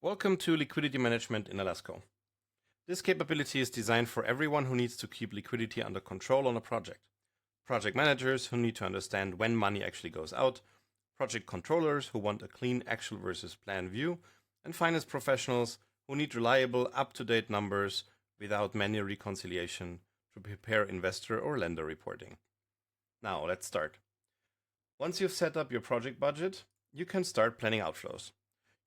Welcome to Liquidity Management in Alasco. This capability is designed for everyone who needs to keep liquidity under control on a project. Project managers who need to understand when money actually goes out, project controllers who want a clean actual versus plan view, and finance professionals who need reliable, up-to-date numbers without manual reconciliation to prepare investor or lender reporting. Now, let's start. Once you've set up your project budget, you can start planning outflows.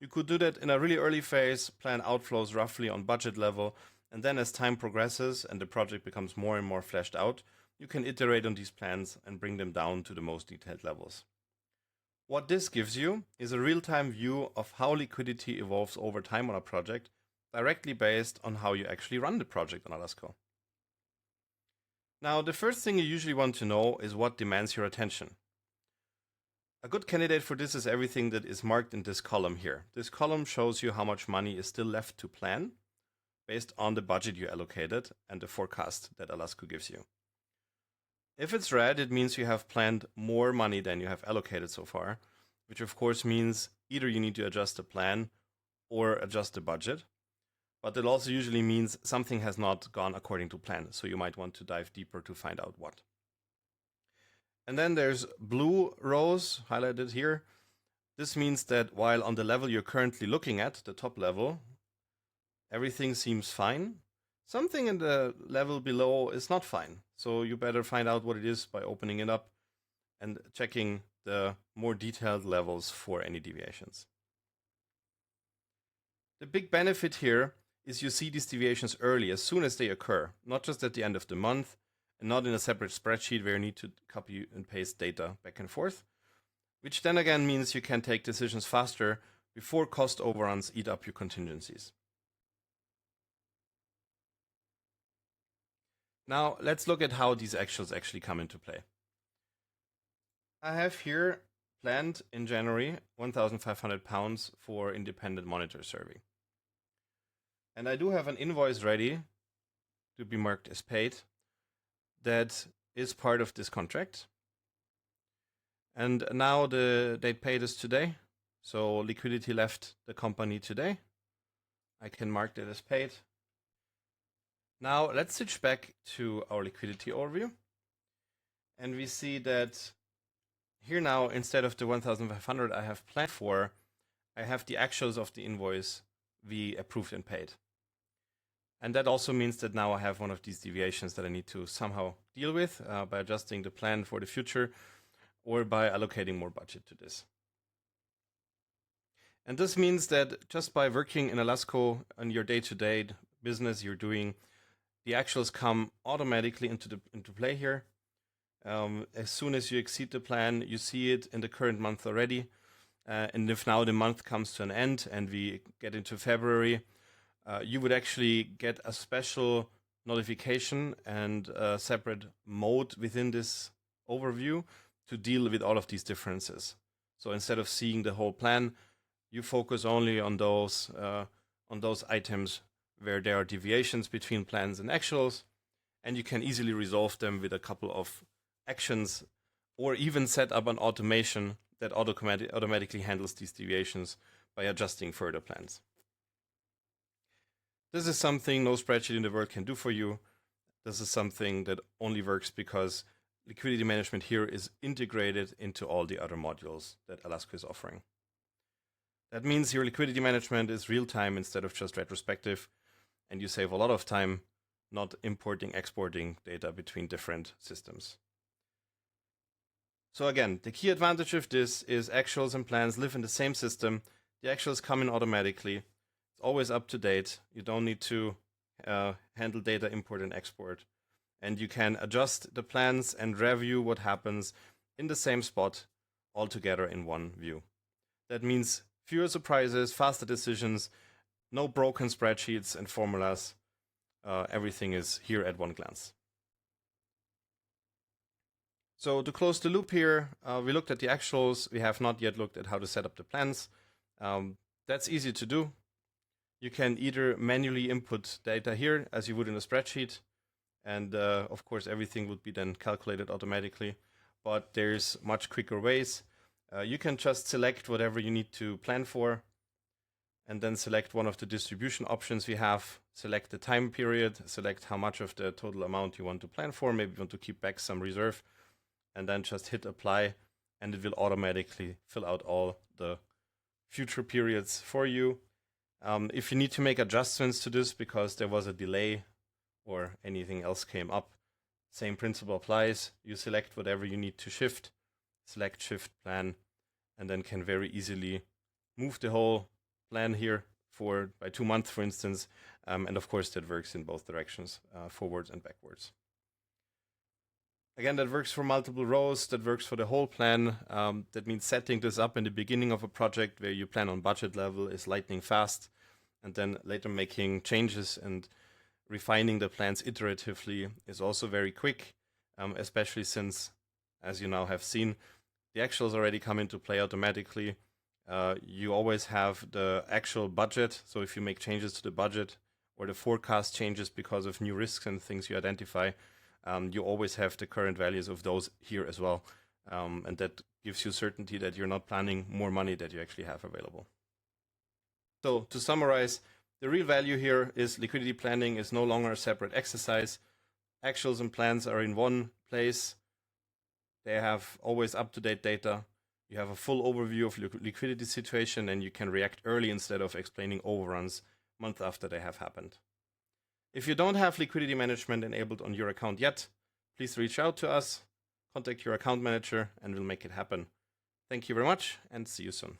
You could do that in a really early phase, plan outflows roughly on budget level, and then as time progresses and the project becomes more and more fleshed out, you can iterate on these plans and bring them down to the most detailed levels. What this gives you is a real-time view of how liquidity evolves over time on a project, directly based on how you actually run the project on Alasco. Now, the first thing you usually want to know is what demands your attention. A good candidate for this is everything that is marked in this column here. This column shows you how much money is still left to plan based on the budget you allocated and the forecast that Alasco gives you. If it's red, it means you have planned more money than you have allocated so far, which of course means either you need to adjust the plan or adjust the budget. But it also usually means something has not gone according to plan, so you might want to dive deeper to find out what. And then there's blue rows highlighted here. This means that while on the level you're currently looking at, the top level, everything seems fine, something in the level below is not fine. So you better find out what it is by opening it up and checking the more detailed levels for any deviations. The big benefit here is you see these deviations early, as soon as they occur, not just at the end of the month, and not in a separate spreadsheet where you need to copy and paste data back and forth, which then again means you can take decisions faster before cost overruns eat up your contingencies. Now let's look at how these actuals actually come into play. I have here planned in January £1,500 for independent monitor survey. And I do have an invoice ready to be marked as paid that is part of this contract. And now the date paid is today. So liquidity left the company today. I can mark that as paid. Now let's switch back to our liquidity overview. And we see that here now, instead of the 1,500 I have planned for, I have the actuals of the invoice we approved and paid. And that also means that now I have one of these deviations that I need to somehow deal with by adjusting the plan for the future or by allocating more budget to this. And this means that just by working in Alasco on your day-to-day business you're doing, the actuals come automatically into play here. As soon as you exceed the plan, you see it in the current month already. And if now the month comes to an end and we get into February, you would actually get a special notification and a separate mode within this overview to deal with all of these differences. So instead of seeing the whole plan, you focus only on those items where there are deviations between plans and actuals, and you can easily resolve them with a couple of actions or even set up an automation that automatically handles these deviations by adjusting further plans. This is something no spreadsheet in the world can do for you. This is something that only works because liquidity management here is integrated into all the other modules that Alasco is offering. That means your liquidity management is real-time instead of just retrospective, and you save a lot of time not importing, exporting data between different systems. So again, the key advantage of this is actuals and plans live in the same system. The actuals come in automatically. It's always up to date. You don't need to handle data import and export. And you can adjust the plans and review what happens in the same spot all together in one view. That means fewer surprises, faster decisions, no broken spreadsheets and formulas. Everything is here at one glance. So to close the loop here, we looked at the actuals. We have not yet looked at how to set up the plans. That's easy to do. You can either manually input data here as you would in a spreadsheet, and of course everything would be then calculated automatically, but there's much quicker ways. You can just select whatever you need to plan for, and then select one of the distribution options we have, select the time period, select how much of the total amount you want to plan for, maybe you want to keep back some reserve, and then just hit apply, and it will automatically fill out all the future periods for you. If you need to make adjustments to this because there was a delay or anything else came up, same principle applies. You select whatever you need to shift, select shift plan, and then can very easily move the whole plan here by 2 months, for instance. And of course, that works in both directions, forwards and backwards. Again, that works for multiple rows, that works for the whole plan. That means setting this up in the beginning of a project where you plan on budget level is lightning fast, and then later making changes and refining the plans iteratively is also very quick, especially since, as you now have seen, the actuals already come into play automatically. You always have the actual budget, so if you make changes to the budget or the forecast changes because of new risks and things you identify, you always have the current values of those here as well. And that gives you certainty that you're not planning more money that you actually have available. So to summarize, the real value here is liquidity planning is no longer a separate exercise. Actuals and plans are in one place. They have always up-to-date data. You have a full overview of liquidity situation, and you can react early instead of explaining overruns months after they have happened. If you don't have liquidity management enabled on your account yet, please reach out to us, contact your account manager, and we'll make it happen. Thank you very much, and see you soon.